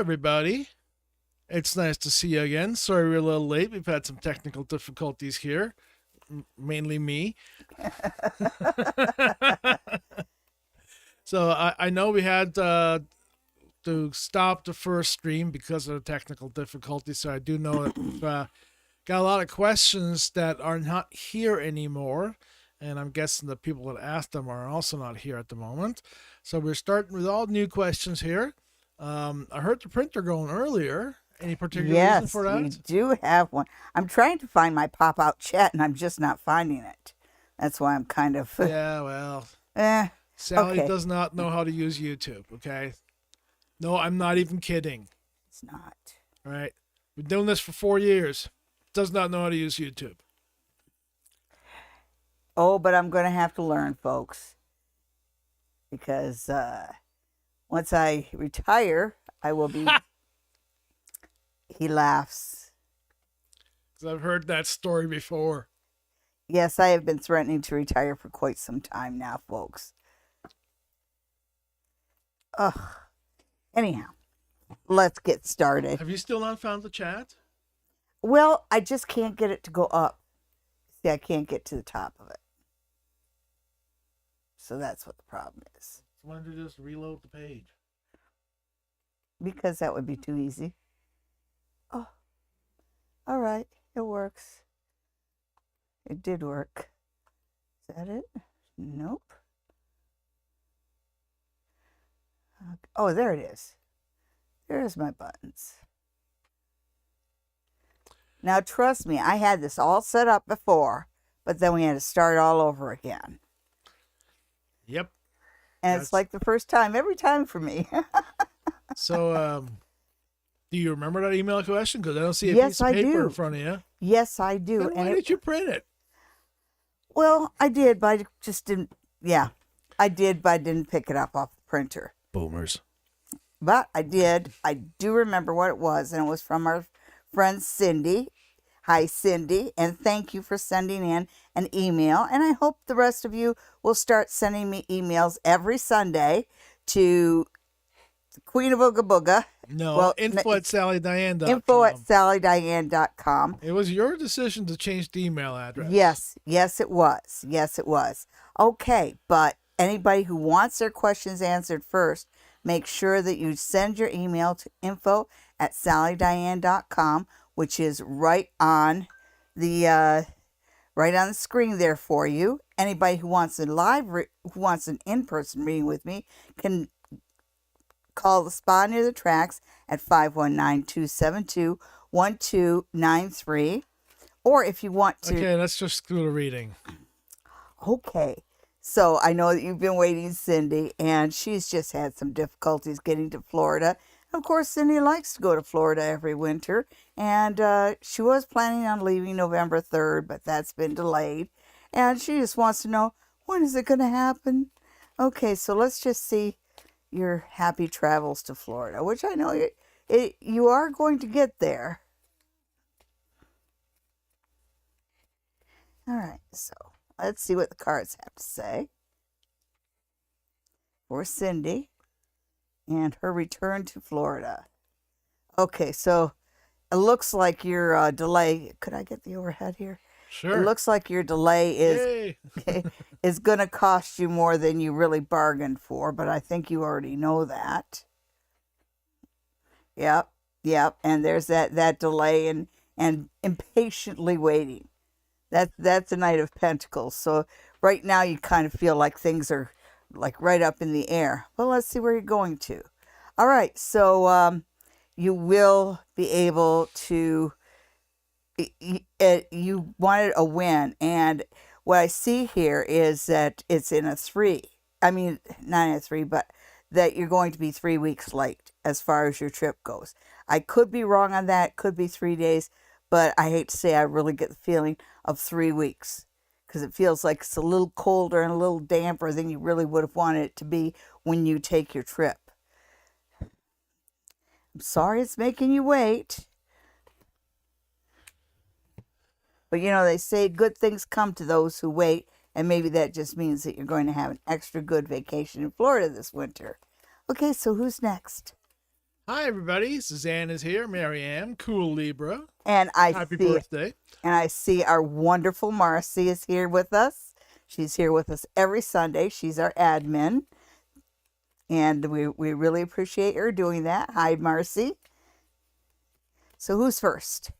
everybody. It's nice to see you again. Sorry we're a little late. We've had some technical difficulties here, mainly me. So I know we had to stop the first stream because of the technical difficulties. So I do know that we've got a lot of questions that are not here anymore. And I'm guessing the people that asked them are also not here at the moment. So we're starting with all new questions here. I heard the printer going earlier. Any particular reason for that? Yes, we do have one. I'm trying to find my pop-out chat, and I'm just not finding it. That's why I'm kind of... Yeah, well, eh, Sally okay. does not know how to use YouTube, okay? No, I'm not even kidding. It's not. All right? Been doing this for 4 years. Does not know how to use YouTube. Oh, but I'm going to have to learn, folks. Because once I retire, I will be... He laughs. Because I've heard that story before. Yes, I have been threatening to retire for quite some time now, folks. Ugh. Anyhow, let's get started. Have you still not found the chat? Well, I just can't get it to go up. See, I can't get to the top of it. So that's what the problem is. I wanted to just reload the page. Because that would be too easy. Oh, all right. It works. It did work. Is that it? Nope. Oh, there it is. There's my buttons. Now, trust me, I had this all set up before, but then we had to start all over again. Yep. And it's like the first time, every time for me. So, do you remember that email question? Because I don't see a Yes, piece of I paper do. in front of you. Yes, I do. Then why did you print it? Well, I did, but I just didn't. Yeah, I did, but I didn't pick it up off the printer. Boomers. But I did. I do remember what it was, and it was from our friend Cindy. Hi, Cindy, and thank you for sending in an email. And I hope the rest of you will start sending me emails every Sunday to the Queen of Ooga Booga. No, Well, info at SallyDiane.com. Info at SallyDiane.com. It was your decision to change the email address. Yes, it was. Yes, it was. Okay, but anybody who wants their questions answered first, make sure that you send your email to info at SallyDiane.com, which is right on the screen there for you. Anybody who wants who wants an in-person meeting with me can call the spa near the tracks at 519-272-1293. Or if you want to... Okay, let's just do the reading. Okay. So I know that you've been waiting, Cindy, and she's just had some difficulties getting to Florida. Of course, Cindy likes to go to Florida every winter, and she was planning on leaving November 3rd, but that's been delayed. And she just wants to know, when is it going to happen? Okay, so let's just see your happy travels to Florida, which I know you are going to get there. All right, so let's see what the cards have to say for Cindy and her return to Florida. Okay, so it looks like your delay... Could I get the overhead here? Sure. It looks like your delay is going to cost you more than you really bargained for, but I think you already know that. Yep. And there's that delay and impatiently waiting. That's a Knight of Pentacles. So right now you kind of feel like things are like right up in the air. Well, let's see where you're going to. All right, so you will be able to... You wanted a win, and what I see here is that it's in a 3. I mean, not in a 3, but that you're going to be 3 weeks late as far as your trip goes. I could be wrong on that. Could be 3 days, but I hate to say I really get the feeling of 3 weeks because it feels like it's a little colder and a little damper than you really would have wanted it to be when you take your trip. I'm sorry it's making you wait. But, you know, they say good things come to those who wait, and maybe that just means that you're going to have an extra good vacation in Florida this winter. Okay, so who's next? Hi, everybody. Suzanne is here. Marianne, cool Libra. And I Happy see birthday. and I see our wonderful Marcy is here with us. She's here with us every Sunday. She's our admin. And we really appreciate her doing that. Hi, Marcy. So who's first?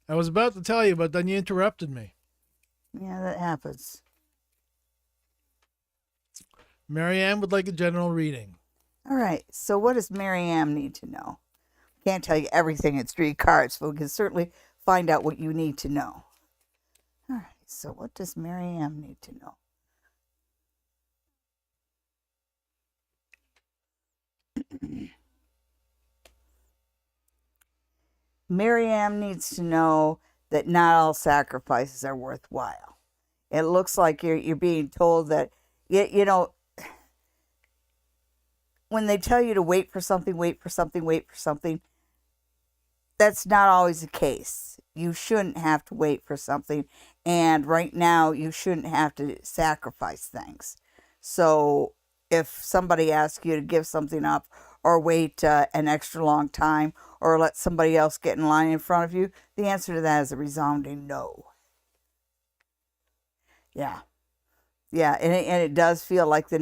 I was about to tell you, but then you interrupted me. Yeah, that happens. Marianne would like a general reading. All right. So what does Marianne need to know? Can't tell you everything in 3 cards, but we can certainly find out what you need to know. All right. So what does Marianne need to know? Marianne needs to know that not all sacrifices are worthwhile. It looks like you're being told that you know when they tell you to wait for something, wait for something, wait for something, that's not always the case. You shouldn't have to wait for something, and right now you shouldn't have to sacrifice things. So if somebody asks you to give something up or wait an extra long time or let somebody else get in line in front of you, the answer to that is a resounding no. Yeah. Yeah, and it does feel like for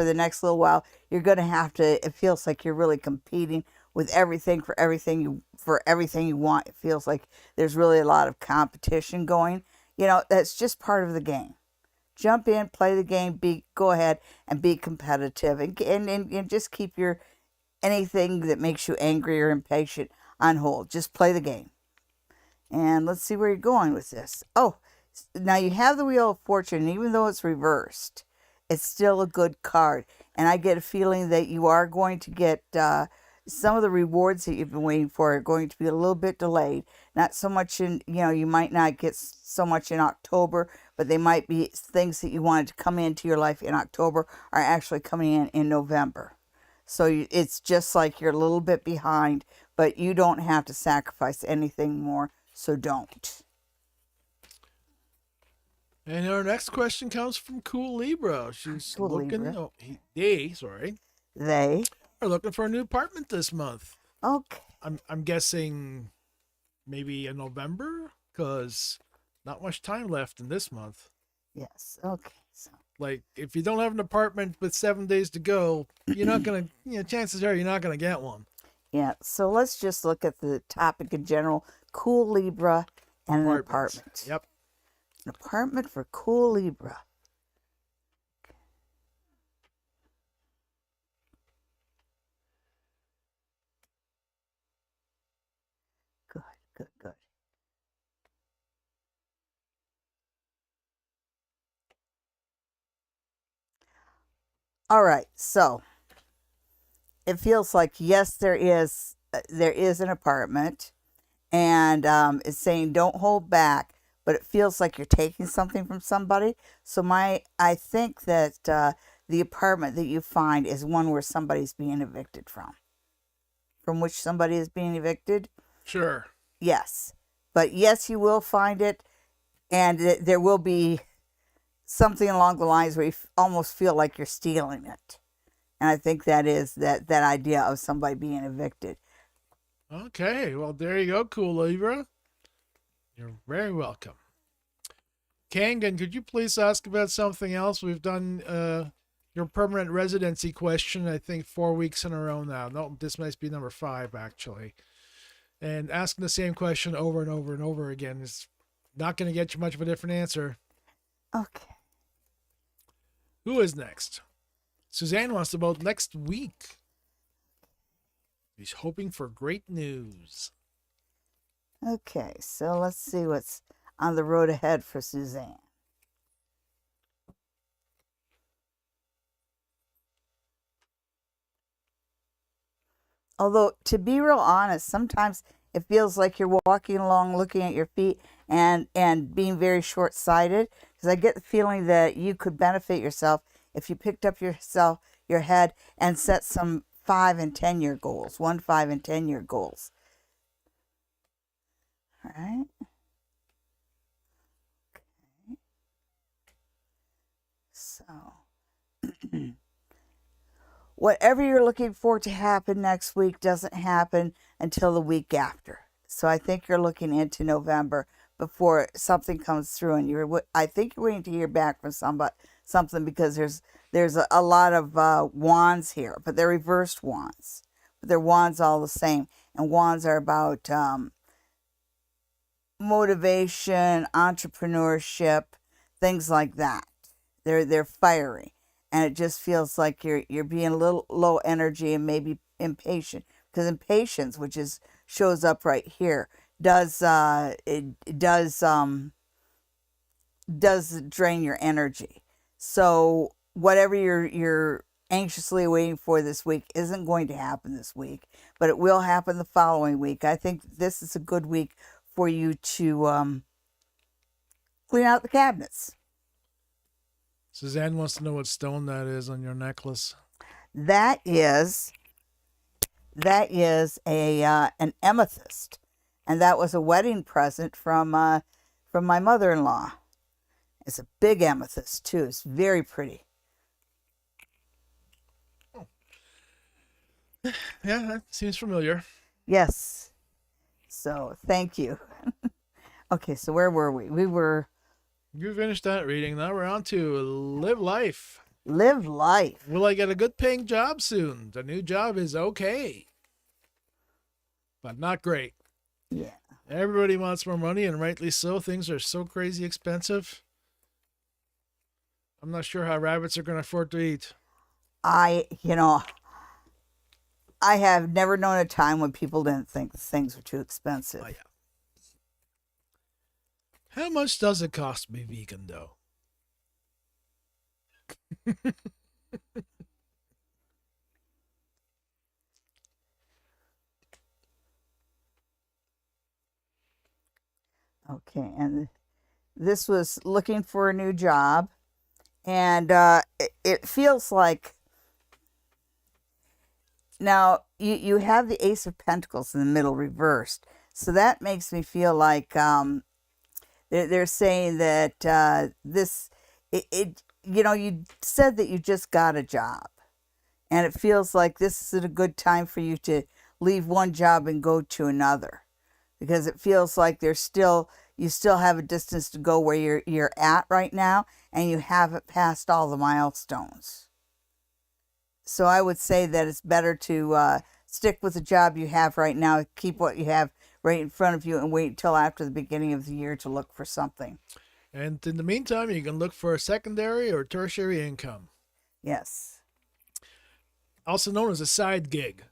the next little while you're going to have to. It feels like you're really competing with everything for everything you want. It feels like there's really a lot of competition going. That's just part of the game. Jump in, play the game, go ahead and be competitive, and just keep your anything that makes you angry or impatient on hold. Just play the game. And let's see where you're going with this. Oh, now you have the Wheel of Fortune, and even though it's reversed, it's still a good card. And I get a feeling that you are going to get some of the rewards that you've been waiting for are going to be a little bit delayed. Not so much you might not get so much in October, but they might be things that you wanted to come into your life in October are actually coming in November. So it's just like you're a little bit behind, but you don't have to sacrifice anything more, so don't. And our next question comes from Cool Libra. She's Cool looking. Libra. Oh, they sorry They. are looking for a new apartment this month. Okay. I'm guessing maybe in November because not much time left in this month. Yes. Okay. So. Like if you don't have an apartment with 7 days to go, you're not gonna. Chances are you're not gonna get one. Yeah. So let's just look at the topic in general. Cool Libra and an apartment. Yep. An apartment for Cool Libra. Good. Good. Good. All right. So it feels like yes, there is an apartment, and it's saying don't hold back, but it feels like you're taking something from somebody. So I think that the apartment that you find is one where somebody's being evicted from which somebody is being evicted. Sure. Yes, but yes, you will find it, and there will be something along the lines where you almost feel like you're stealing it. And I think that is that idea of somebody being evicted. Okay. Well, there you go, Cool Libra. You're very welcome. Kangan, could you please ask about something else? We've done your permanent residency question, I think, 4 weeks in a row now. No, this must be number 5, actually. And asking the same question over and over and over again is not going to get you much of a different answer. Okay. Who is next? Suzanne wants to vote next week. He's hoping for great news. Okay, so let's see what's on the road ahead for Suzanne. Although, to be real honest, sometimes it feels like you're walking along looking at your feet and being very short-sighted, because I get the feeling that you could benefit yourself if you picked up your head and set some 5 and 10 year goals, 1, 5, and 10 year goals. All right. So whatever you're looking for to happen next week doesn't happen until the week after. So I think you're looking into November before something comes through, and I think you're waiting to hear back from something, because there's a lot of wands here, but they're reversed wands, but they're wands all the same, and wands are about motivation, entrepreneurship, things like that. They're fiery, and it just feels like you're being a little low energy and maybe impatient, because impatience, which is shows up right here, does does drain your energy. So whatever you're anxiously waiting for this week isn't going to happen this week, but it will happen the following week. I think this is a good week for you to clean out the cabinets. Suzanne wants to know what stone that is on your necklace. That is a an amethyst, and that was a wedding present from my mother-in-law. It's a big amethyst too. It's very pretty. Yeah, that seems familiar. Yes. So thank you. Okay, so where were we? We were You finished that reading. Now we're on to live life. live life. Will I get a good paying job soon? The new job is okay, but not great. Yeah. Everybody wants more money, and rightly so. Things are so crazy expensive. I'm not sure how rabbits are going to afford to eat. I have never known a time when people didn't think things were too expensive. Oh, yeah. How much does it cost to be vegan, though? Okay, and this was looking for a new job, and it feels like now you have the Ace of Pentacles in the middle reversed, so that makes me feel like they're saying that you said that you just got a job, and it feels like this is a good time for you to leave one job and go to another, because it feels like you still have a distance to go where you're at right now, and you haven't passed all the milestones. So I would say that it's better to stick with the job you have right now, keep what you have right in front of you, and wait until after the beginning of the year to look for something. And in the meantime, you can look for a secondary or tertiary income, Yes. also known as a side gig.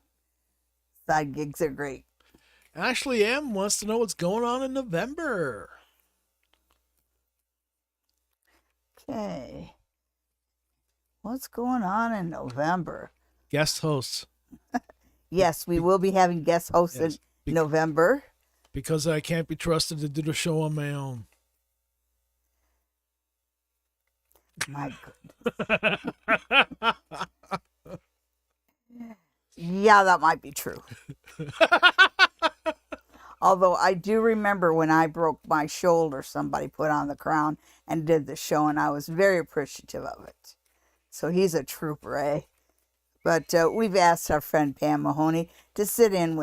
Side gigs are great. Ashley M. wants to know what's going on in November. Okay. What's going on in November? Guest hosts. Yes, we will be having guest hosts Yes, in November. Because I can't be trusted to do the show on my own. My goodness. Yeah, that might be true. Although I do remember when I broke my shoulder, somebody put on the crown and did the show, and I was very appreciative of it. So he's a trooper, eh? But we've asked our friend Pam Mahoney to sit in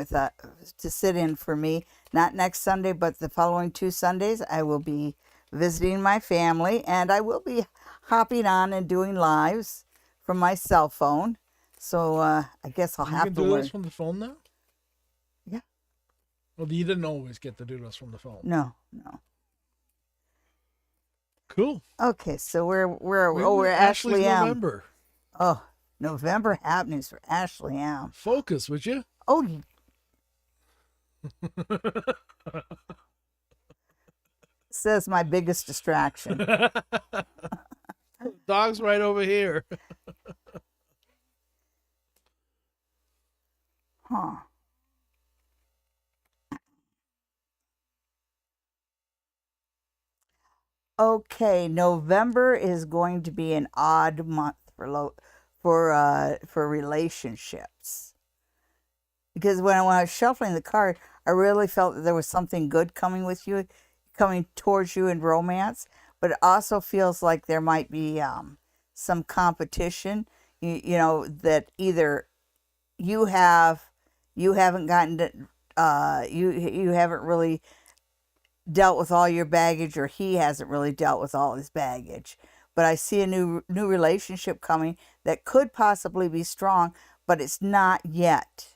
for me, not next Sunday, but the following 2 Sundays. I will be visiting my family, and I will be hopping on and doing lives from my cell phone. So I guess I'll have to You can do learn. this from the phone now? Yeah. Well, you didn't always get to do this from the phone. No. Cool. Okay, so we're Ashley's Ashley M. November. Oh, November happenings for Ashley M. Focus, would you? Oh, says my biggest distraction. Dog's right over here. Huh. Okay, November is going to be an odd month for relationships. Because when I was shuffling the card, I really felt that there was something good coming towards you in romance, but it also feels like there might be some competition. you know, that either you have you haven't gotten to, you haven't really dealt with all your baggage, or he hasn't really dealt with all his baggage. But I see a new relationship coming that could possibly be strong, but it's not yet,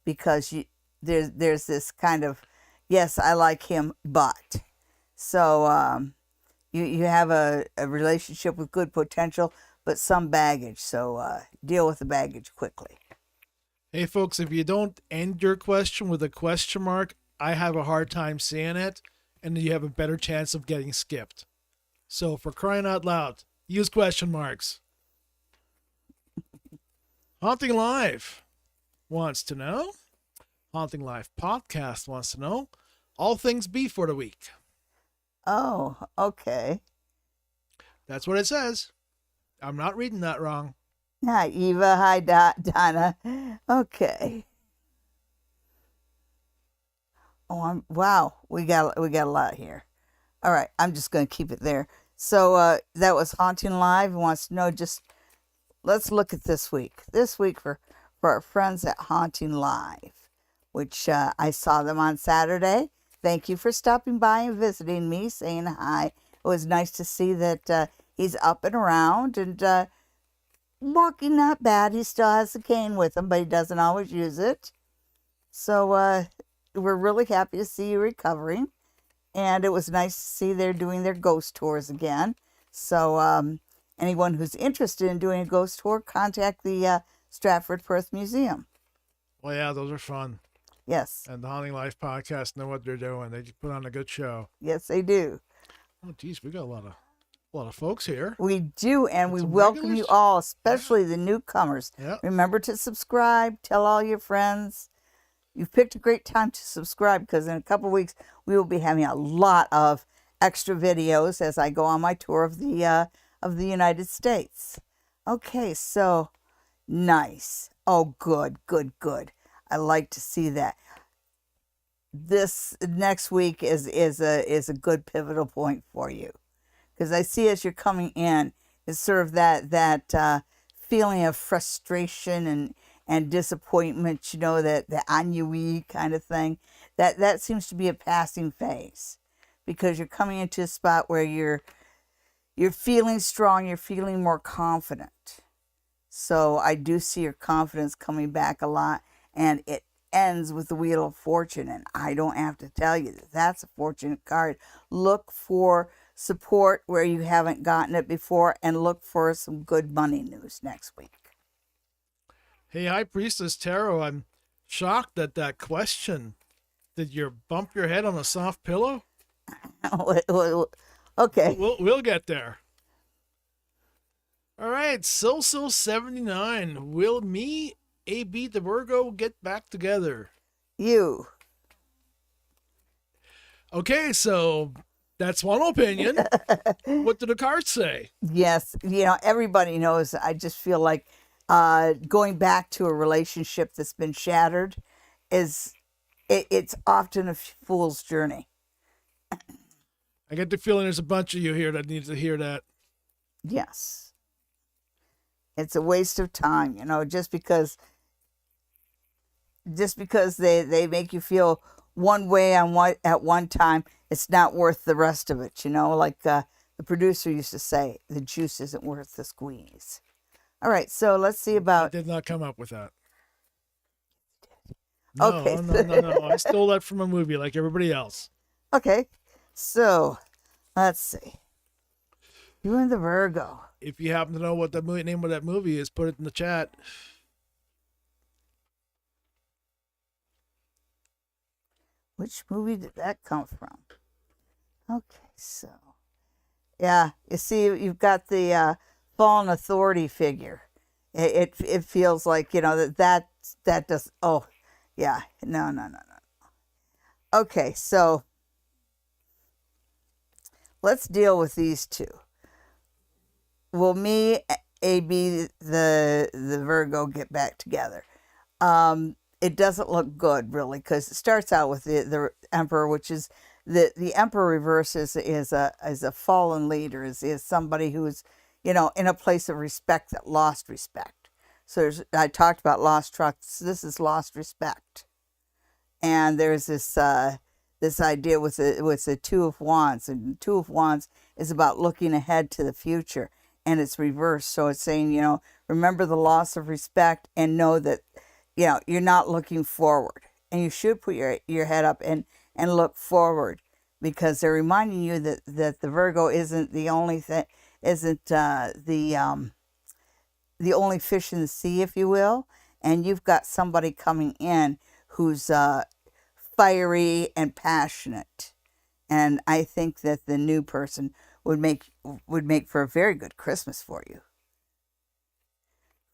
because there's this kind of, yes, I like him, but. So you have a relationship with good potential, but some baggage. So deal with the baggage quickly. Hey, folks, if you don't end your question with a question mark, I have a hard time seeing it, and you have a better chance of getting skipped. So, for crying out loud, use question marks. Haunting Live wants to know. Haunting Live podcast wants to know. All things B for the week. Oh, okay. That's what it says. I'm not reading that wrong. Hi, Eva. Hi, Donna. Okay. Oh, wow. We got a lot here. All right, I'm just going to keep it there. So that was Haunting Live. Wants to know, just let's look at this week. This week for our friends at Haunting Live, which I saw them on Saturday. Thank you for stopping by and visiting me, saying hi. It was nice to see that he's up and around and walking not bad. He still has the cane with him, but he doesn't always use it. So we're really happy to see you recovering. And it was nice to see they're doing their ghost tours again. So anyone who's interested in doing a ghost tour, contact the Stratford Perth Museum. Well, yeah, those are fun. Yes. And the Haunting Life podcast know what they're doing. They put on a good show. Yes, they do. Oh, geez, we got a lot of folks here. We do, and we some welcome regulars? you all, especially the newcomers. Yep. Remember to subscribe. Tell all your friends. You've picked a great time to subscribe, because in a couple of weeks we will be having a lot of extra videos as I go on my tour of the United States. Okay, so nice. Oh, good. I like to see that. This next week is a good pivotal point for you, because I see as you're coming in, it's sort of that feeling of frustration and disappointment, you know, that the ennui kind of thing. That seems to be a passing phase, because you're coming into a spot where you're feeling strong, you're feeling more confident. So I do see your confidence coming back a lot, and it ends with the Wheel of Fortune, and I don't have to tell you that that's a fortunate card. Look for support where you haven't gotten it before, and look for some good money news next week. Hey, High Priestess Tarot, I'm shocked at that question. Did you bump your head on a soft pillow? Okay. We'll get there. All right, So79. Will me, AB the Virgo, get back together? You. Okay, so that's one opinion. What did the cards say? Yes, you know, everybody knows. I just feel like going back to a relationship that's been shattered it's often a fool's journey. I get the feeling there's a bunch of you here that need to hear that. Yes. It's a waste of time, you know, just because they make you feel one way at one time, it's not worth the rest of it, you know, like the producer used to say, the juice isn't worth the squeeze. All right, so let's see about... I did not come up with that. Okay. No. I stole that from a movie like everybody else. Okay, so let's see. You and the Virgo. If you happen to know what the name of that movie is, put it in the chat. Which movie did that come from? Okay, so yeah, you see, you've got the fallen authority figure. It feels like, you know, that does. Oh, yeah, no. Okay, so let's deal with these two. Will me, AB, the Virgo, get back together? It doesn't look good, really, because it starts out with the Emperor, which is the Emperor reverse is a fallen leader, is somebody who is, you know, in a place of respect that lost respect. So I talked about lost trust. This is lost respect. And there's this idea with the Two of Wands, and the Two of Wands is about looking ahead to the future, and it's reversed. So it's saying, remember the loss of respect and know that, you're not looking forward, and you should put your head up and look forward, because they're reminding you that the Virgo isn't the only thing, isn't the only fish in the sea, if you will, and you've got somebody coming in who's fiery and passionate. And I think that the new person would make for a very good Christmas for you.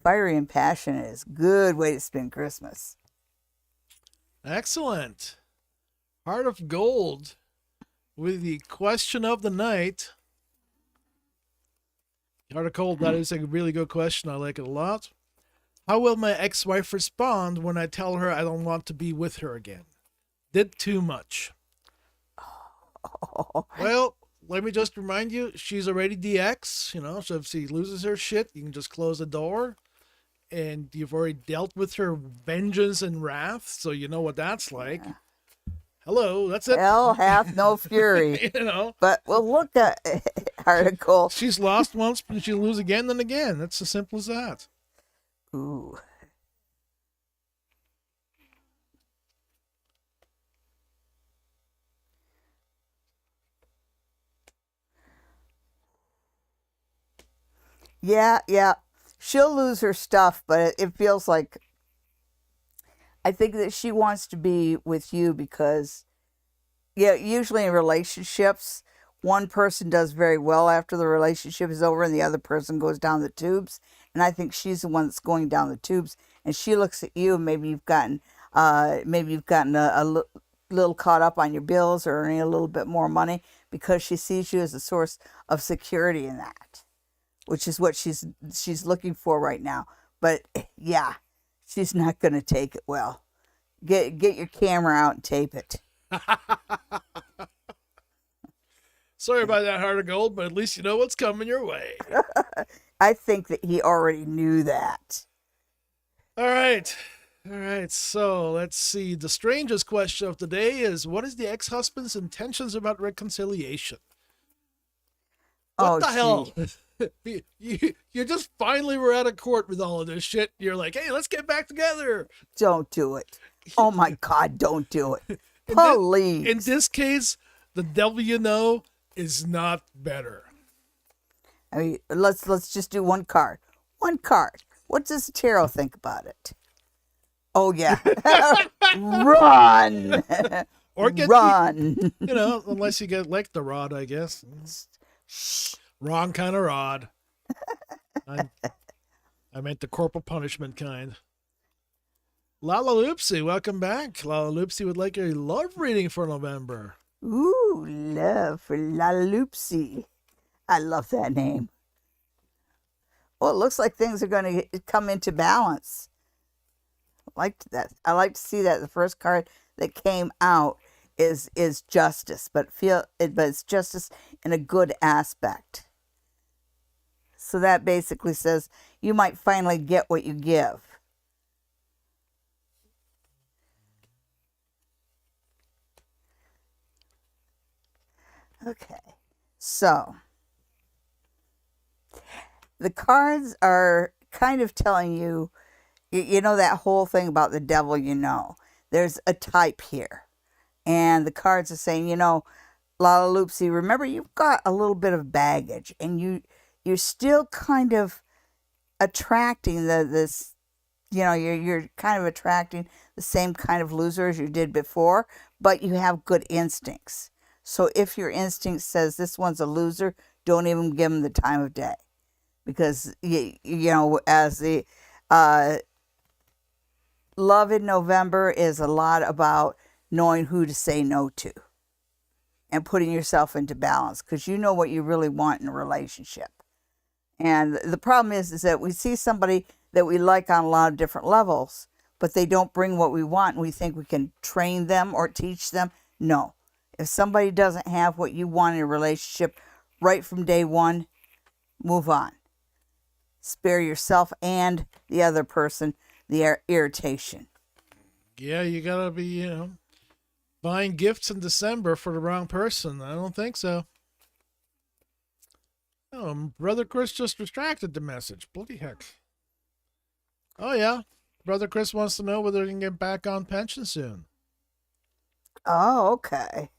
Fiery and passionate is a good way to spend Christmas. Excellent. Heart of Gold with the question of the night. Heart of Gold, that is a really good question. I like it a lot. How will my ex-wife respond when I tell her I don't want to be with her again? Did too much. Well, let me just remind you, she's already the ex, so if she loses her shit, you can just close the door. And you've already dealt with her vengeance and wrath, so you know what that's like. Yeah. Hello, that's it. Hell hath no fury. But we'll look at article. She's lost once, but she'll lose again and again. That's as simple as that. Ooh. Yeah. She'll lose her stuff, but it feels like, I think that she wants to be with you because, usually in relationships, one person does very well after the relationship is over and the other person goes down the tubes. And I think she's the one that's going down the tubes. And she looks at you, and maybe you've gotten a little caught up on your bills or earning a little bit more money, because she sees you as a source of security in that, which is what she's looking for right now. But yeah, she's not going to take it well. Get your camera out and tape it. Sorry about that, Heart of Gold, but at least you know what's coming your way. I think that he already knew that. All right. So let's see. The strangest question of the day is, what is the ex-husband's intentions about reconciliation? What the hell? You just finally were out of court with all of this shit. You're like, hey, let's get back together. Don't do it. Oh my God, don't do it. Please. In this case, the devil is not better. I mean, let's just do one card. One card. What does the tarot think about it? Oh yeah. Run. Or run. Unless you get like the rod, I guess. Shh. Wrong kind of rod. I meant the corporal punishment kind. Lala Loopsy, welcome back. Lala Loopsy would like a love reading for November. Ooh, love for Lala Loopsy. I love that name. Well, it looks like things are going to come into balance. I liked that. I like to see that. The first card that came out is justice, but it's justice in a good aspect. So that basically says you might finally get what you give. Okay, so the cards are kind of telling you, that whole thing about the devil, there's a type here. And the cards are saying, Lala Loopsy, remember, you've got a little bit of baggage, and you're still kind of attracting you're kind of attracting the same kind of loser as you did before, but you have good instincts. So if your instinct says this one's a loser, don't even give them the time of day. Because, as the love in November is a lot about knowing who to say no to and putting yourself into balance, because you know what you really want in a relationship. And the problem is that we see somebody that we like on a lot of different levels, but they don't bring what we want, and we think we can train them or teach them. No. If somebody doesn't have what you want in a relationship right from day one, move on. spare yourself and the other person the irritation. Yeah, you gotta be, buying gifts in December for the wrong person. I don't think so. Oh, Brother Chris just retracted the message. Bloody heck. Oh, yeah. Brother Chris wants to know whether he can get back on pension soon. Oh, okay.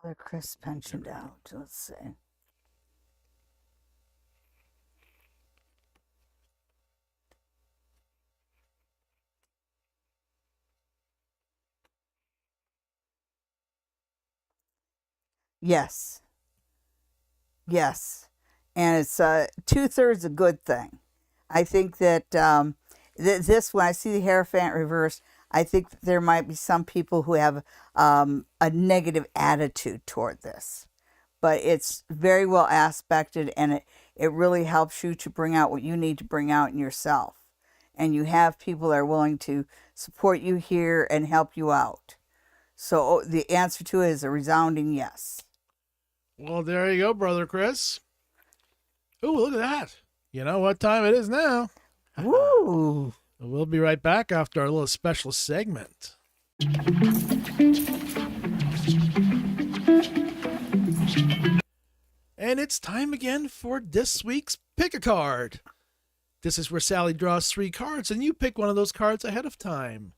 Brother Chris pensioned out. Let's see. Yes. Yes. And it's 2/3 a good thing. I think that this, when I see the Hierophant reversed, I think that there might be some people who have a negative attitude toward this. But it's very well aspected, and it really helps you to bring out what you need to bring out in yourself. And you have people that are willing to support you here and help you out. So the answer to it is a resounding yes. Well, there you go, Brother Chris. Ooh, look at that. You know what time it is now. Woo! We'll be right back after our little special segment. And it's time again for this week's Pick a Card. This is where Sally draws 3 cards and you pick one of those cards ahead of time.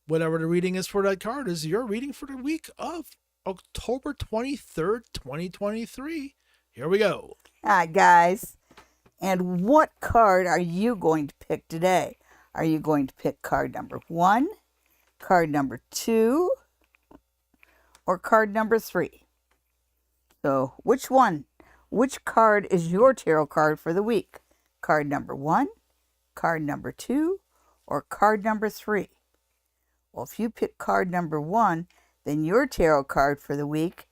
Whatever the reading is for that card is your reading for the week of October 23rd, 2023. Here we go. All right, guys. And what card are you going to pick today? Are you going to pick card number 1, card number 2, or card number 3? So which one? Which card is your tarot card for the week? Card number 1, card number 2, or card number 3? Well, if you pick card number 1, then your tarot card for the week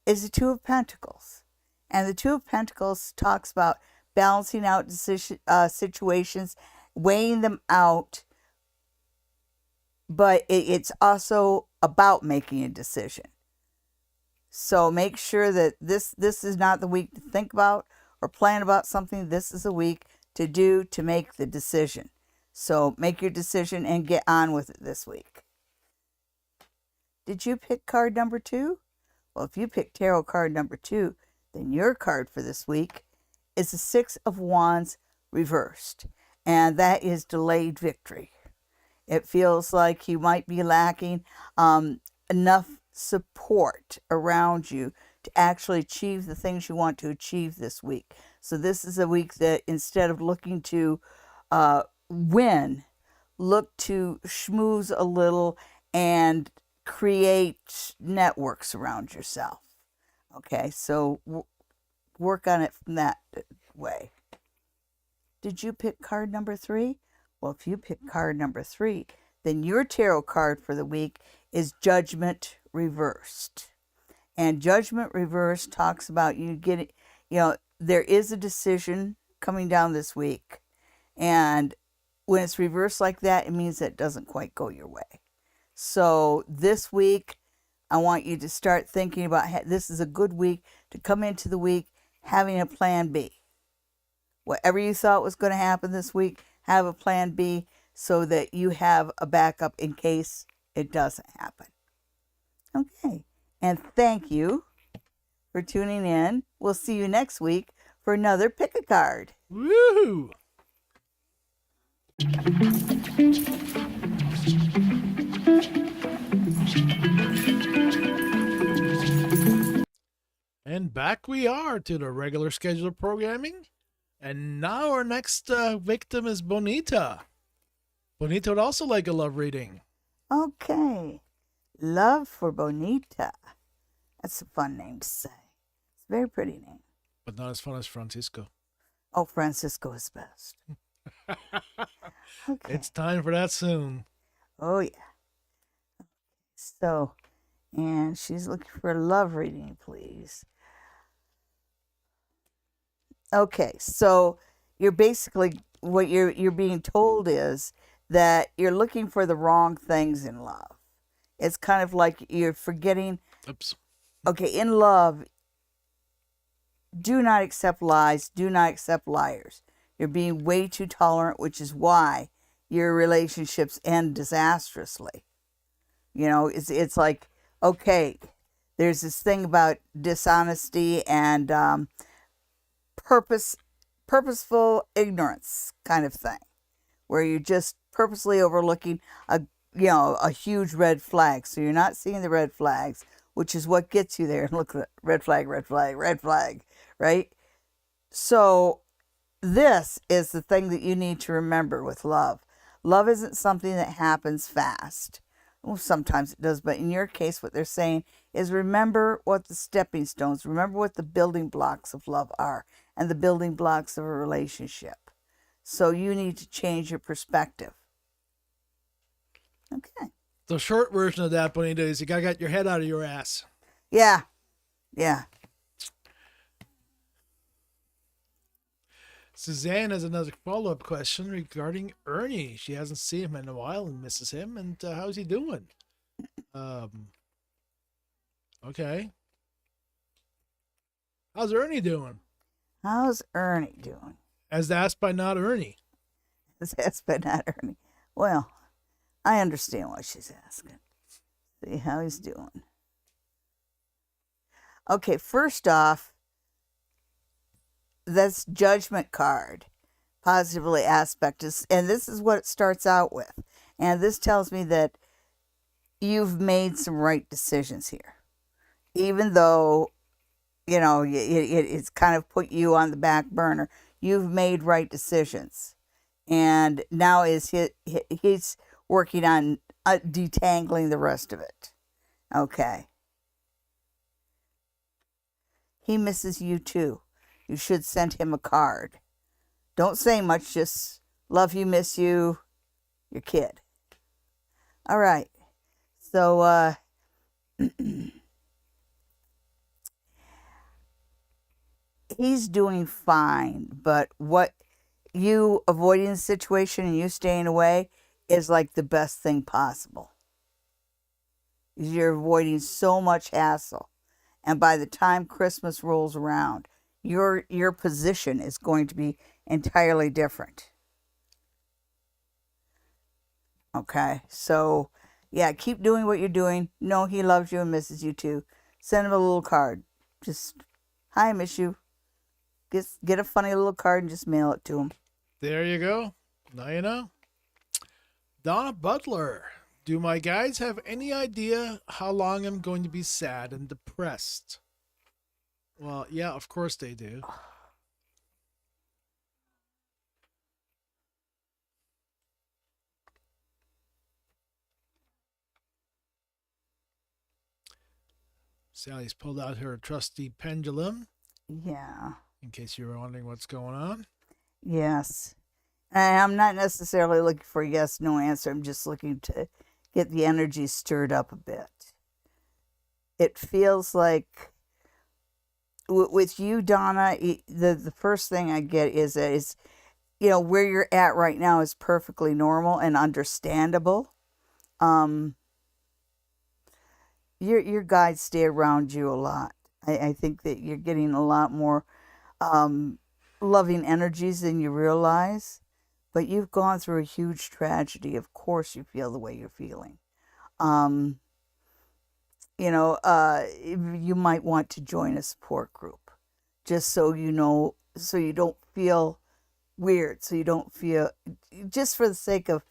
is the 2 of Pentacles. And the 2 of Pentacles talks about balancing out situations, weighing them out, but it's also about making a decision. So make sure that this is not the week to think about or plan about something. This is a week to make the decision. So make your decision and get on with it this week. Did you pick card number 2? Well, if you picked tarot card number 2, then your card for this week is the 6 of Wands reversed. And that is delayed victory. It feels like you might be lacking enough support around you to actually achieve the things you want to achieve this week. So this is a week that instead of looking to win, look to schmooze a little and create networks around yourself. Okay, so work on it from that way. Did you pick card number 3? Well, if you pick card number 3, then your tarot card for the week is Judgment Reversed. And Judgment Reversed talks about you getting, there is a decision coming down this week. And when it's reversed like that, it means that it doesn't quite go your way. So this week, I want you to start thinking about this is a good week to come into the week having a plan B. Whatever you thought was going to happen this week, have a plan B so that you have a backup in case it doesn't happen. Okay, and thank you for tuning in. We'll see you next week for another Pick a Card. Woohoo! And back we are to the regular scheduled programming. And now our next victim is Bonita. Bonita would also like a love reading. Okay, love for Bonita. That's a fun name to say. It's a very pretty name. But not as fun as Francisco. Oh, Francisco is best. Okay. It's time for that soon. Oh, yeah. So, and she's looking for a love reading, please. Okay, so you're basically, what you're being told is that you're looking for the wrong things in love. It's kind of like you're forgetting, Oops. okay, in love, do not accept lies, do not accept liars. You're being way too tolerant, which is why your relationships end disastrously. It's like, okay, there's this thing about dishonesty and purposeful ignorance kind of thing, where you're just purposely overlooking a huge red flag. So you're not seeing the red flags, which is what gets you there. Look at red flag, red flag, red flag, right? So this is the thing that you need to remember with love. Love isn't something that happens fast. Well, sometimes it does, but in your case, what they're saying is remember what the stepping stones, remember what the building blocks of love are and the building blocks of a relationship. So you need to change your perspective. Okay. The short version of that, Bonita, is you gotta get your head out of your ass. Yeah. Yeah. Suzanne has another follow-up question regarding Ernie. She hasn't seen him in a while and misses him. And how's he doing? Okay. How's Ernie doing? How's Ernie doing? As asked by not Ernie. That's but not Ernie. Well, I understand why she's asking. See how he's doing. Okay, first off, that's judgment card, positively aspect is, and this is what it starts out with. And this tells me that you've made some right decisions here, even though it's kind of put you on the back burner. You've made right decisions, and now he's working on detangling the rest of it. Okay. He misses you too. You should send him a card. Don't say much, just love you, miss you, your kid. All right. So, he's doing fine, but what you avoiding the situation and you staying away is like the best thing possible. You're avoiding so much hassle. And by the time Christmas rolls around, your position is going to be entirely different. Okay, so yeah, keep doing what you're doing. Know he loves you and misses you too. Send him a little card. Just, hi, I miss you. Get a funny little card and just mail it to him. There you go. Now you know. Donna Butler. Do my guys have any idea how long I'm going to be sad and depressed? Well, yeah, of course they do. Sally's pulled out her trusty pendulum. Yeah. In case you were wondering what's going on. Yes. And I'm not necessarily looking for a yes, no answer. I'm just looking to get the energy stirred up a bit. It feels like with you, Donna, the first thing I get is where you're at right now is perfectly normal and understandable. Your guides stay around you a lot. I think that you're getting a lot more loving energies than you realize. But you've gone through a huge tragedy. Of course you feel the way you're feeling. You might want to join a support group just so you know, so you don't feel weird, so you don't feel, just for the sake of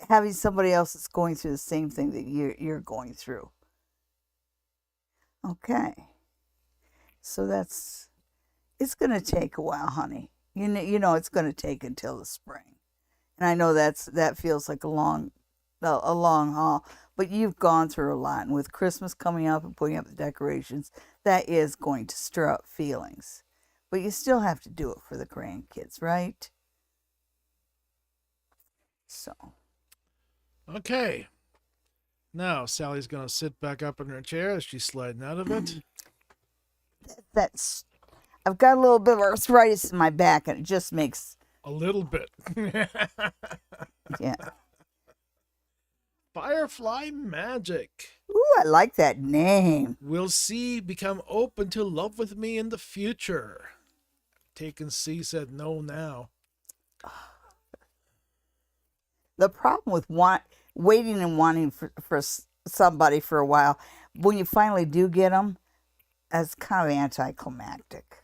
having somebody else that's going through the same thing that you're going through. Okay. So it's going to take a while, honey. You know it's going to take until the spring. And I know that feels like a long haul, but you've gone through a lot. And with Christmas coming up and putting up the decorations, that is going to stir up feelings. But you still have to do it for the grandkids, right? So. Okay. Now, Sally's going to sit back up in her chair as she's sliding out of it. I've got a little bit of arthritis in my back, and it just makes... A little bit. Yeah. Firefly magic. Ooh, I like that name. Will C become open to love with me in the future? Taken C said no now. The problem with waiting and wanting for somebody for a while, when you finally do get them, that's kind of anticlimactic.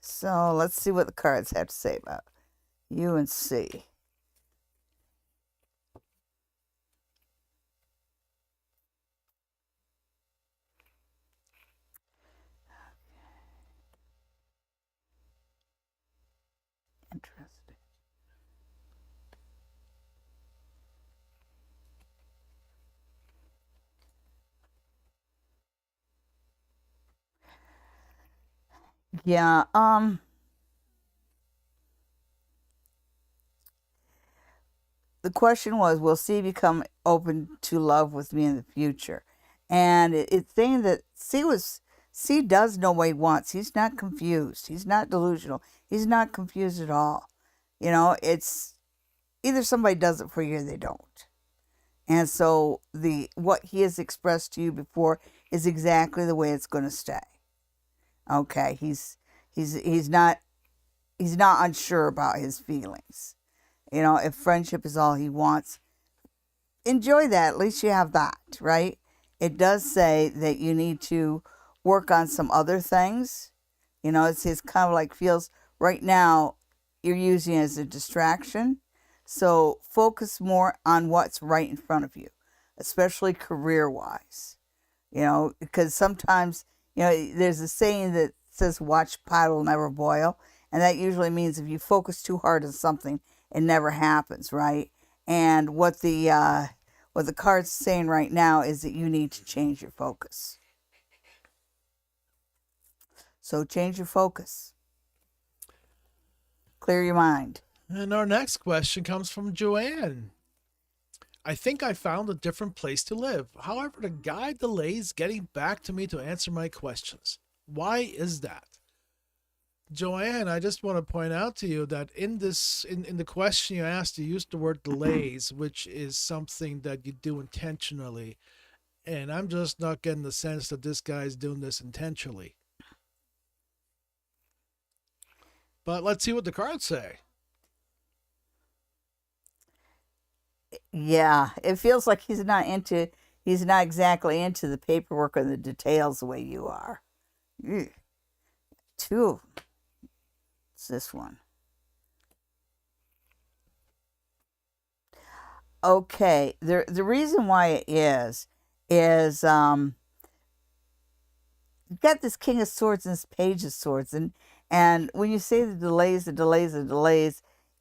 So let's see what the cards have to say about you and C. Interesting. Yeah, the question was, will C become open to love with me in the future? And it's saying that C does know what he wants. He's not confused. He's not delusional. He's not confused at all. You know, it's either somebody does it for you or they don't. And so the what he has expressed to you before is exactly the way it's going to stay. Okay, he's not unsure about his feelings. You know, if friendship is all he wants, enjoy that. At least you have that, right? It does say that you need to work on some other things. You know, it's his kind of like feels right now you're using it as a distraction. So focus more on what's right in front of you, especially career wise. You know, because sometimes, you know, there's a saying that says, watch pot will never boil. And that usually means if you focus too hard on something, it never happens, right? And what the card's saying right now is that you need to change your focus. So change your focus. Clear your mind. And our next question comes from Joanne. I think I found a different place to live. However, the guy delays getting back to me to answer my questions. Why is that? Joanne, I just want to point out to you that in the question you asked, you used the word delays, which is something that you do intentionally. And I'm just not getting the sense that this guy's doing this intentionally. But let's see what the cards say. Yeah, it feels like he's not exactly into the paperwork or the details the way you are. Ew. Two. It's this one. Okay, the reason why it is you've got this King of Swords and this Page of Swords, and when you say the delays,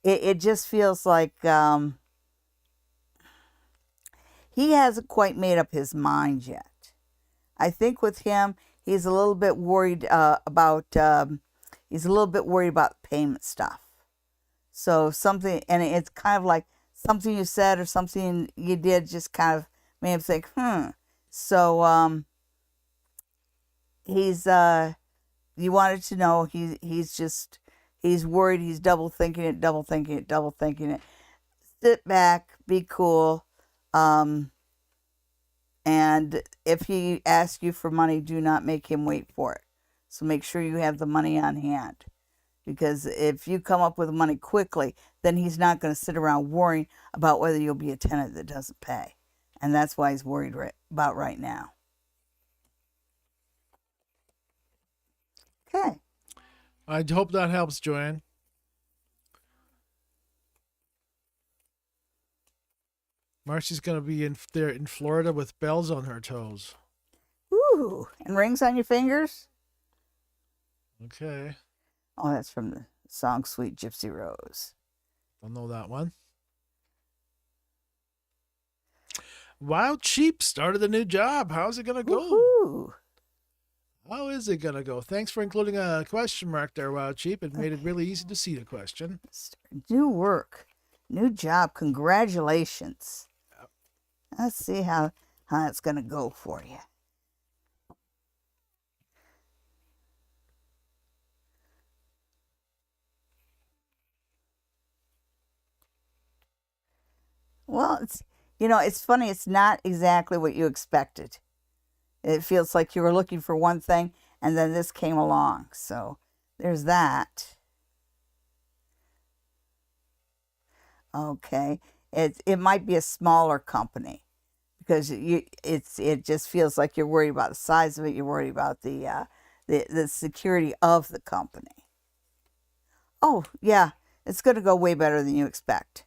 it just feels like he hasn't quite made up his mind yet. I think with him, he's a little bit worried about payment stuff. So something, and it's kind of like something you said or something you did just kind of made him think, So he's you wanted to know he's worried, he's double thinking it. Sit back, be cool. And if he asks you for money, do not make him wait for it. So make sure you have the money on hand. Because if you come up with the money quickly, then he's not going to sit around worrying about whether you'll be a tenant that doesn't pay. And that's why he's worried about right now. Okay. I hope that helps, Joanne. Marcy's going to be there in Florida with bells on her toes. Ooh, and rings on your fingers? Okay. Oh, that's from the song Sweet Gypsy Rose. Don't know that one. Wild Sheep started a new job. How's it going to go? Woo-hoo. How is it going to go? Thanks for including a question mark there, Wild Sheep. It made it really easy to see the question. New work, new job. Congratulations. Let's see how it's going to go for you. Well, it's funny. It's not exactly what you expected. It feels like you were looking for one thing and then this came along. So there's that. Okay. It might be a smaller company because it just feels like you're worried about the size of it. You're worried about the security of the company. Oh, yeah. It's going to go way better than you expect.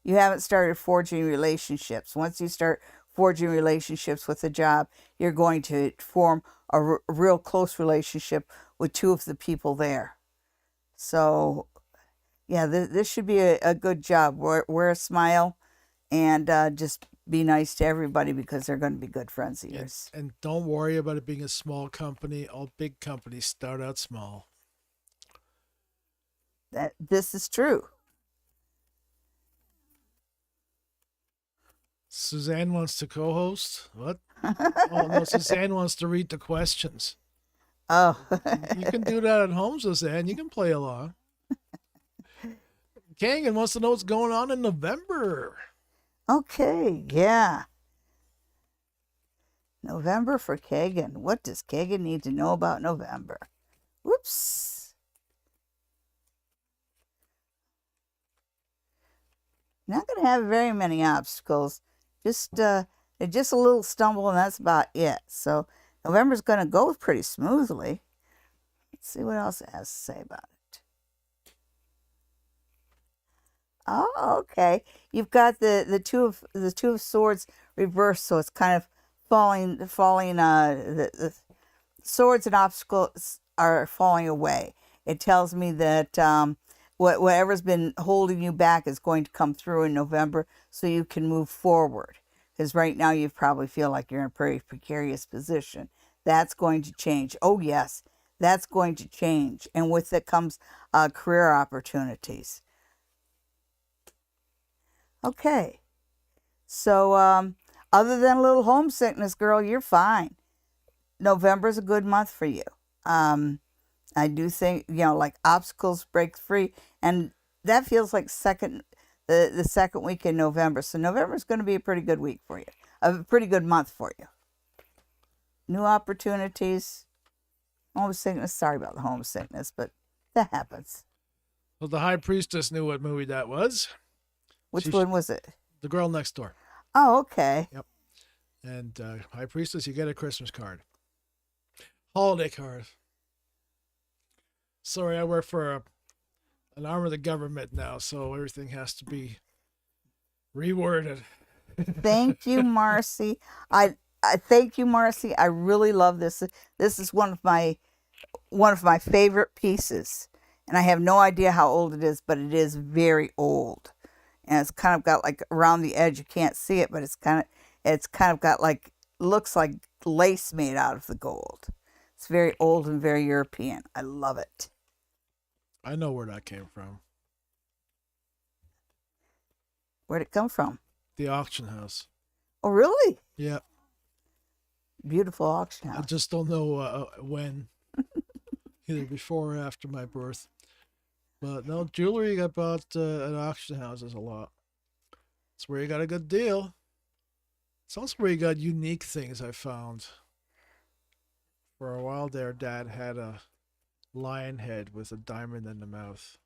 You haven't started forging relationships. Once you start forging relationships with a job, you're going to form a real close relationship with two of the people there. So, yeah, this should be a good job. Wear a smile and just be nice to everybody because they're going to be good friends of And yours. and don't worry about it being a small company. All big companies start out small. This is true. Suzanne wants to co-host. What? Oh no, Suzanne wants to read the questions. Oh, You can do that at home, Suzanne. You can play along. Kangan wants to know what's going on in November. okay, yeah. November for Kagan. What does Kagan need to know about November? Whoops. Not going to have very many obstacles. Just a little stumble, and that's about it. So November's going to go pretty smoothly. Let's see what else it has to say about it. Oh, okay. You've got the two of swords reversed, so it's kind of falling. The swords and obstacles are falling away. It tells me that whatever's been holding you back is going to come through in November so you can move forward. Because right now you probably feel like you're in a pretty precarious position. That's going to change. Oh, yes, that's going to change. And with it comes career opportunities. Okay. So, other than a little homesickness, girl, you're fine. November's a good month for you. Um, I do think, like obstacles break free, and that feels like the second week in November. So November is going to be a pretty good week for you, a pretty good month for you. New opportunities, homesickness. Sorry about the homesickness, but that happens. Well, the High Priestess knew what movie that was. Which one was it? The Girl Next Door. Oh, okay. Yep. And High Priestess, you get a Christmas card, holiday card. Sorry, I work for an arm of the government now, so everything has to be reworded. Thank you, Marcy. I thank you, Marcy. I really love this. This is one of my favorite pieces, and I have no idea how old it is, but it is very old, and it's kind of got like around the edge. You can't see it, but it's kind of got like looks like lace made out of the gold. It's very old and very European. I love it. I know where that came from. Where'd it come from? The auction house. Oh, really? Yeah. Beautiful auction I house. just don't know when, either before or after my birth. But no, jewelry I bought at auction houses a lot. It's where you got a good deal. It's also where you got unique things I found. For a while there, Dad had a lion head with a diamond in the mouth.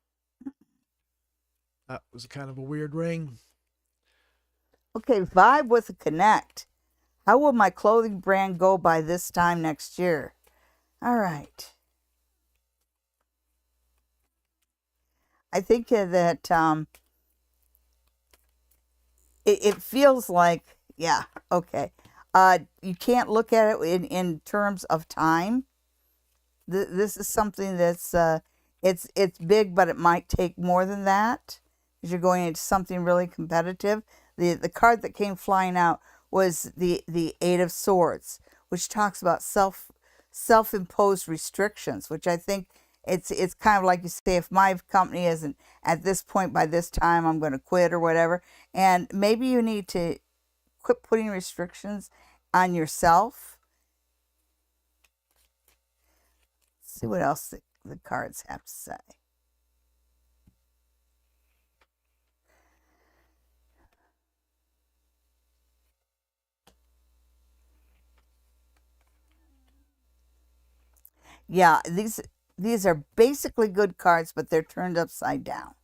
That was kind of a weird ring. Okay, vibe with a connect. How will my clothing brand go by this time next year? All right. I think that it feels like, yeah, okay. You can't look at it in terms of time. This is something that's it's big, but it might take more than that because you're going into something really competitive. The card that came flying out was the Eight of Swords, which talks about self-imposed restrictions, which I think it's kind of like you say, if my company isn't at this point by this time, I'm going to quit or whatever. And maybe you need to quit putting restrictions on yourself. Let's see what else the cards have to say. Yeah, these are basically good cards, but they're turned upside down.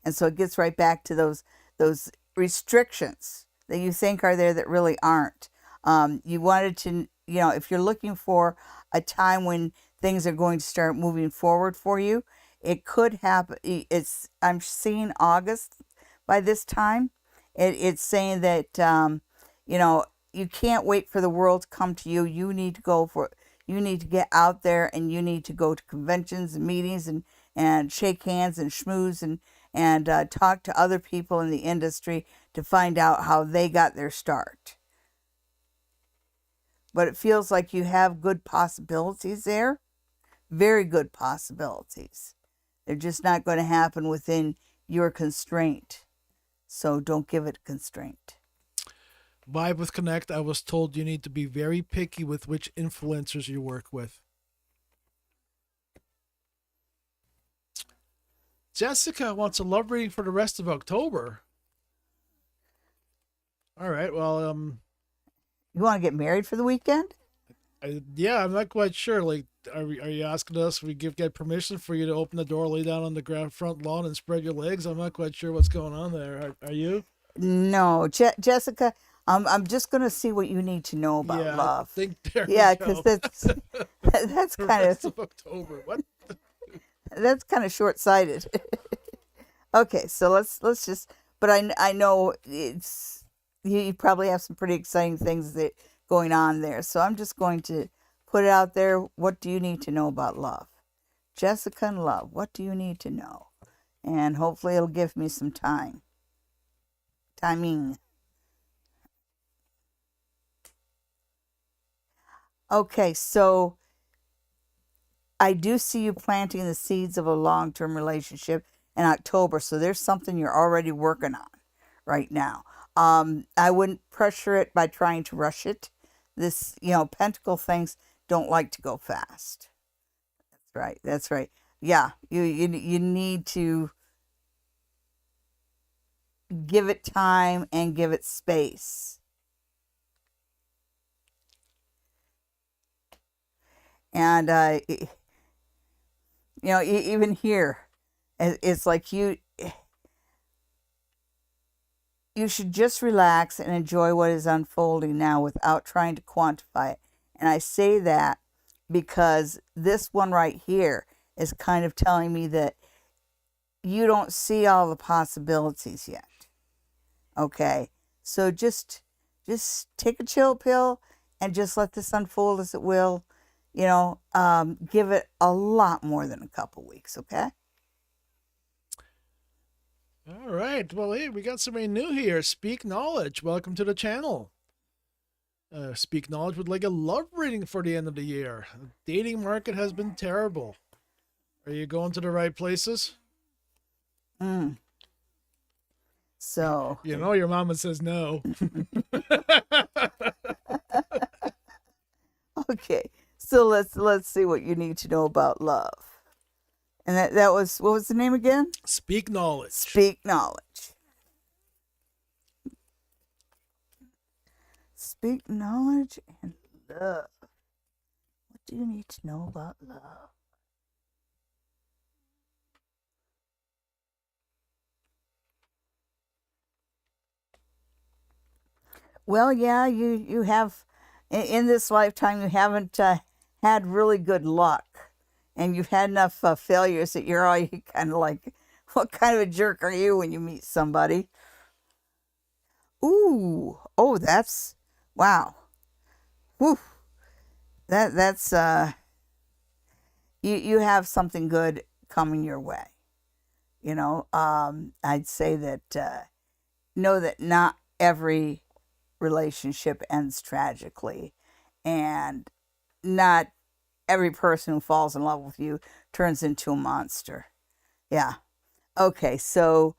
And so it gets right back to those restrictions that you think are there that really aren't. You wanted to, if you're looking for a time when things are going to start moving forward for you, it could happen. I'm seeing August by this time. It's saying that, you know, you can't wait for the world to come to you. You need to get out there, and you need to go to conventions and meetings, and shake hands and schmooze, and talk to other people in the industry to find out how they got their start. But it feels like you have good possibilities there, very good possibilities. They're just not going to happen within your constraint. So don't give it constraint. Vibe with Connect, I was told you need to be very picky with which influencers you work with. Jessica wants a love reading for the rest of October. All right. Well, You want to get married for the weekend? yeah, I'm not quite sure. Like, are you asking us if we get permission for you to open the door, lay down on the ground front lawn, and spread your legs? I'm not quite sure what's going on there. Are you? No, Jessica. I'm just gonna see what you need to know about Yeah, I love. think there we Yeah, because go. that's The kind rest of of October. What? that's kind of short sighted. Okay, so let's just. But I know you probably have some pretty exciting things that going on there. So I'm just going to put it out there. What do you need to know about love, Jessica and love? What do you need to know? And hopefully it'll give me some timing. Okay, so I do see you planting the seeds of a long-term relationship in October. So there's something you're already working on right now. I wouldn't pressure it by trying to rush it. This, Pentacle things don't like to go fast. That's right. That's right. Yeah, you need to give it time and give it space. And even here, it's like you should just relax and enjoy what is unfolding now without trying to quantify it. And I say that because this one right here is kind of telling me that you don't see all the possibilities yet. Okay? So just take a chill pill and just let this unfold as it will. Give it a lot more than a couple weeks, okay? All right. Well, hey, we got somebody new here. Speak Knowledge. Welcome to the channel. Speak Knowledge would like a love reading for the end of the year. The dating market has been terrible. Are you going to the right places? Mm. So Your mama says no. okay. So let's see what you need to know about love. And that was, what was the name again? Speak Knowledge. Speak Knowledge. Speak knowledge and love. What do you need to know about love? Well, yeah, you have in this lifetime you haven't had really good luck, and you've had enough failures that you're all kind of like, what kind of a jerk are you when you meet somebody? Ooh, oh, that's wow. Whew. That's you have something good coming your way. I'd say that know that not every relationship ends tragically, and not every person who falls in love with you turns into a monster. Yeah. Okay, so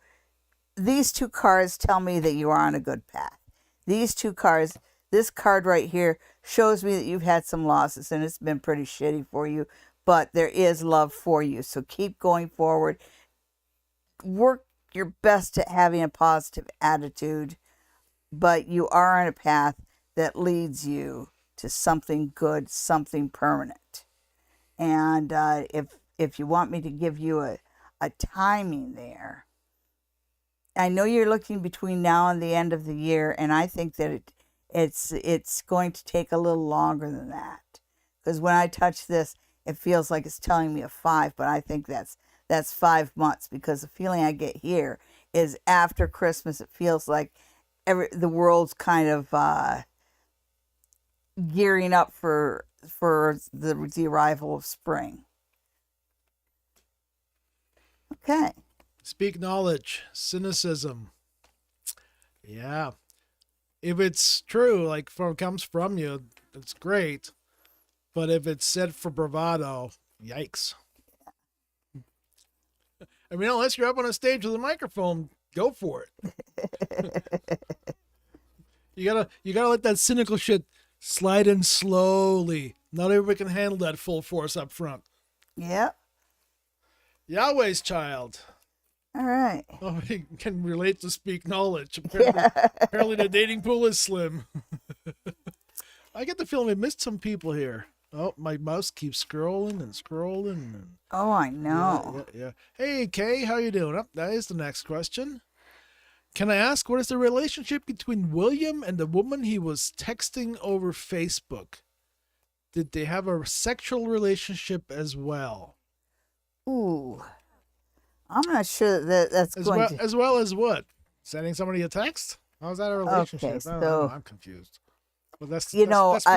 these two cards tell me that you are on a good path. These two cards, this card right here shows me that you've had some losses and it's been pretty shitty for you, but there is love for you. So keep going forward. Work your best at having a positive attitude, but you are on a path that leads you to something good, something permanent. And if you want me to give you a timing there, I know you're looking between now and the end of the year, and I think that it's going to take a little longer than that. Because when I touch this, it feels like it's telling me a 5, but I think that's 5 months, because the feeling I get here is after Christmas. It feels like the world's kind of gearing up for the arrival of spring. Okay. Speak knowledge, cynicism. Yeah. If it's true, like comes from you, it's great. But if it's said for bravado, yikes. I mean, unless you're up on a stage with a microphone, go for it. You gotta let that cynical shit slide in slowly. Not everybody can handle that full force up front. Yep. Yahweh's child. All right. Nobody can relate to speak knowledge. Yeah. Apparently the dating pool is slim. I get the feeling we missed some people here. Oh, my mouse keeps scrolling and scrolling. And Oh, I know. yeah. Hey, Kay, how you doing? Oh, that is the next question. Can I ask, what is the relationship between William and the woman he was texting over Facebook? Did they have a sexual relationship as well? Ooh. I'm not sure that that's going to. As well as what? Sending somebody a text? How's that a relationship? Okay, I don't so know. I'm confused. Well, that's I,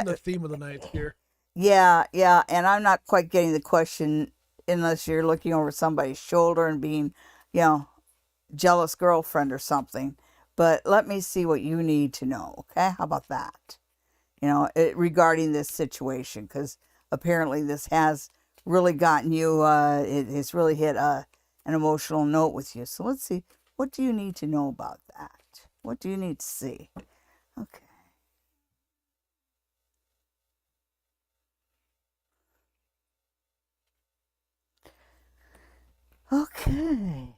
been the theme of the night here. yeah, and I'm not quite getting the question unless you're looking over somebody's shoulder and being, jealous girlfriend or something. But let me see what you need to know. Okay, how about that? Regarding this situation, because apparently this has really gotten you. It has really hit an emotional note with you. So let's see. What do you need to know about that? What do you need to see? Okay. Okay.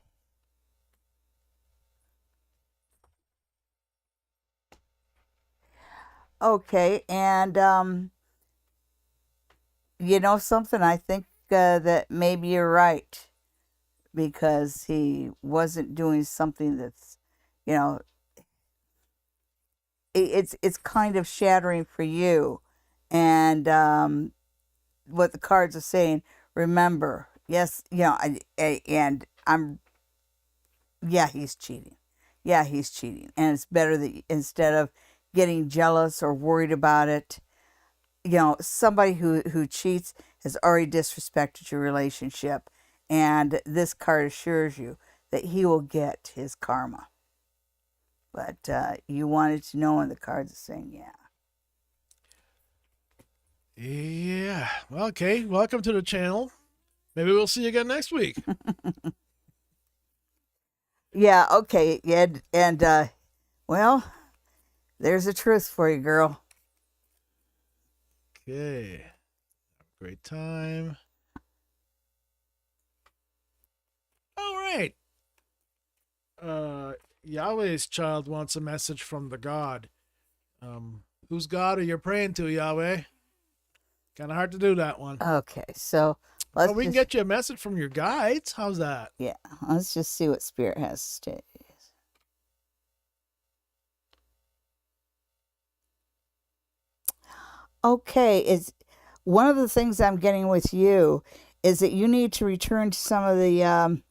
Okay, and you know something? I think that maybe you're right, because he wasn't doing something that's, you know, it's kind of shattering for you, and what the cards are saying. Remember, yes, and I'm, yeah, he's cheating. Yeah, he's cheating, and it's better that instead of getting jealous or worried about it, somebody who cheats has already disrespected your relationship, and this card assures you that he will get his karma. But you wanted to know, and the cards are saying, yeah. Yeah. Well, okay. Welcome to the channel. Maybe we'll see you again next week. Yeah, okay, yeah, and well, there's the truth for you, girl. Okay. Great time. All right. Yahweh's child wants a message from the God. Whose God are you praying to, Yahweh? Kind of hard to do that one. Okay, so Well, we can get you a message from your guides. How's that? Yeah, let's just see what Spirit has to say. Okay, is one of the things I'm getting with you is that you need to return to some of the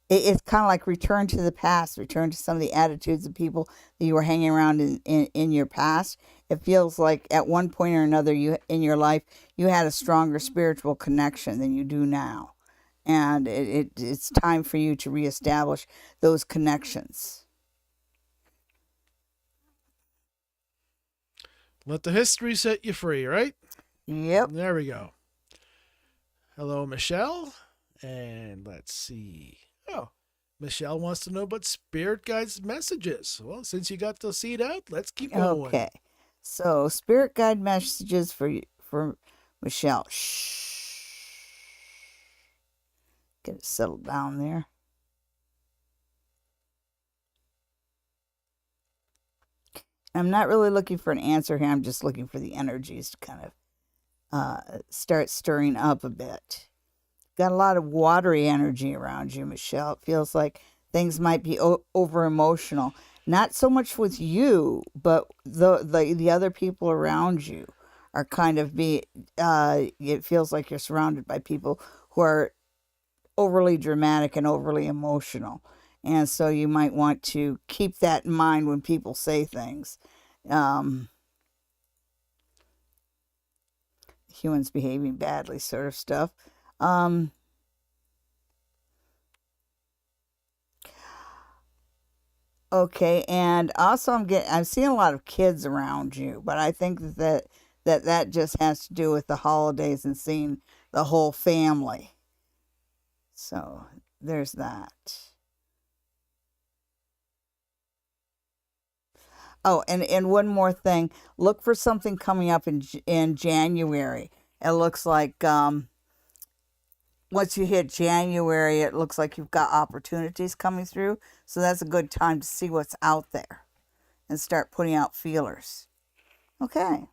it's kind of like return to the past, return to some of the attitudes of people that you were hanging around in your past. It feels like at one point or another you in your life you had a stronger spiritual connection than you do now, and it's time for you to reestablish those connections. Let the history set you free, right? Yep. There we go. Hello, Michelle. And let's see. Oh, Michelle wants to know about Spirit Guide's messages. Well, since you got the seed out, let's keep going. Okay. So, Spirit Guide messages for Michelle. Shh. Get it settled down there. I'm not really looking for an answer here. I'm just looking for the energies to kind of start stirring up a bit. Got a lot of watery energy around you, Michelle. It feels like things might be over emotional. Not so much with you, but the other people around you are kind of it feels like you're surrounded by people who are overly dramatic and overly emotional. And so you might want to keep that in mind when people say things. Um, Humans behaving badly, sort of stuff. Um, okay, and also I'm seeing a lot of kids around you, but I think that just has to do with the holidays and seeing the whole family. So there's that. Oh, and one more thing. Look for something coming up in January. It looks like once you hit January, it looks like you've got opportunities coming through. So that's a good time to see what's out there and start putting out feelers. Okay.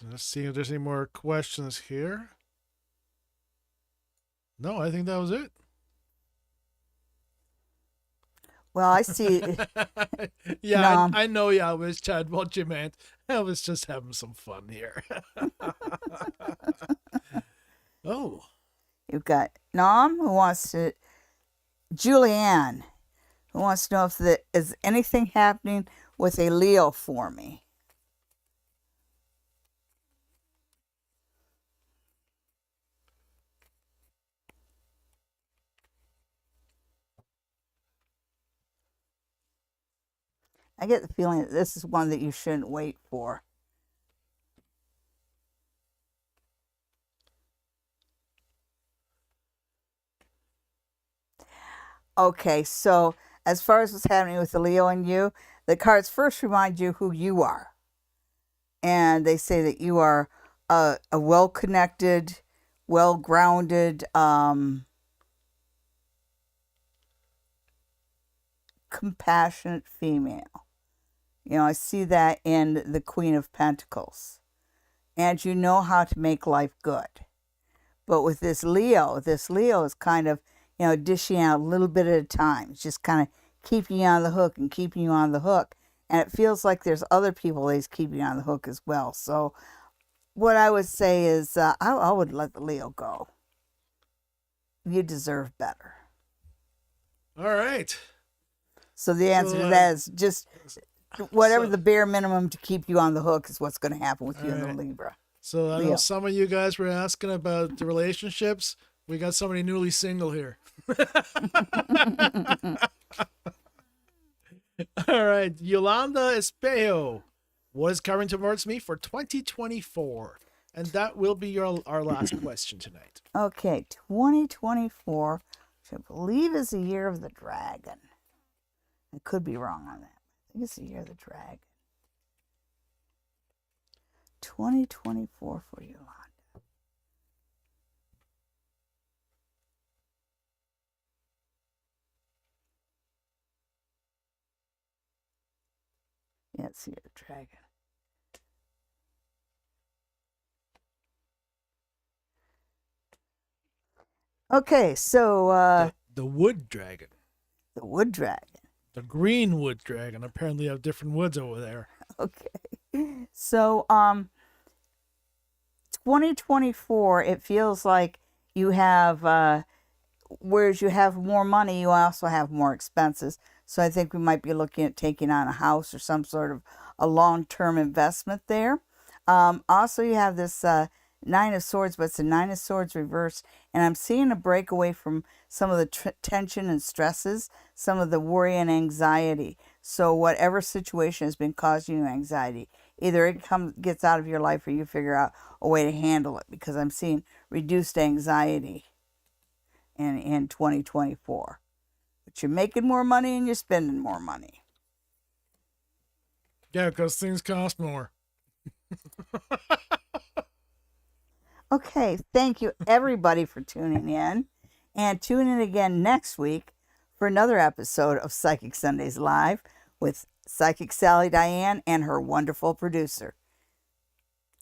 Let's see if there's any more questions here. No, I think that was it. Well, I see. Yeah, No, I know you always chat what you meant. I was just having some fun here. Oh, you've got Nom who wants to, Julianne who wants to know if there is anything happening with a Leo for me. I get the feeling that this is one that you shouldn't wait for. Okay, so as far as what's happening with the Leo and you, the cards first remind you who you are. And they say that you are a well connected, well grounded, compassionate female. You know, I see that in the Queen of Pentacles. And you know how to make life good. But with this Leo is kind of, dishing out a little bit at a time. It's just kind of keeping you on the hook and keeping you on the hook. And it feels like there's other people that he's keeping on the hook as well. So what I would say is I would let the Leo go. You deserve better. all right. So the answer to that is just whatever the bare minimum to keep you on the hook is what's going to happen with you and the Libra. So I know Leo. some of you guys were asking about the relationships. We got somebody newly single here. All right, Yolanda Espejo. What is coming towards me for 2024? And that will be our last question tonight. Okay, 2024, which I believe is the year of the dragon. I could be wrong on that. I think it's the year of the dragon. 2024 for Yolanda. Yeah, it's the year of the dragon. Okay, so The wood dragon. the wood dragon. The green wood dragon. Apparently, have different woods over there. Okay. So 2024, it feels like you have whereas you have more money, you also have more expenses. So I think we might be looking at taking on a house or some sort of a long-term investment there. Also, you have this Nine of Swords, but it's a Nine of Swords reversed. And I'm seeing a break away from some of the tension and stresses, some of the worry and anxiety. So whatever situation has been causing you anxiety, either it gets out of your life or you figure out a way to handle it, because I'm seeing reduced anxiety in 2024. But you're making more money and you're spending more money. Yeah, because things cost more. Okay, thank you everybody for tuning in. And tune in again next week for another episode of Psychic Sundays Live with Psychic Sally Diane and her wonderful producer.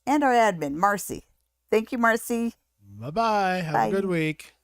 and our admin, Marcy. Thank you, Marcy. Bye-bye. Have a good Bye. week.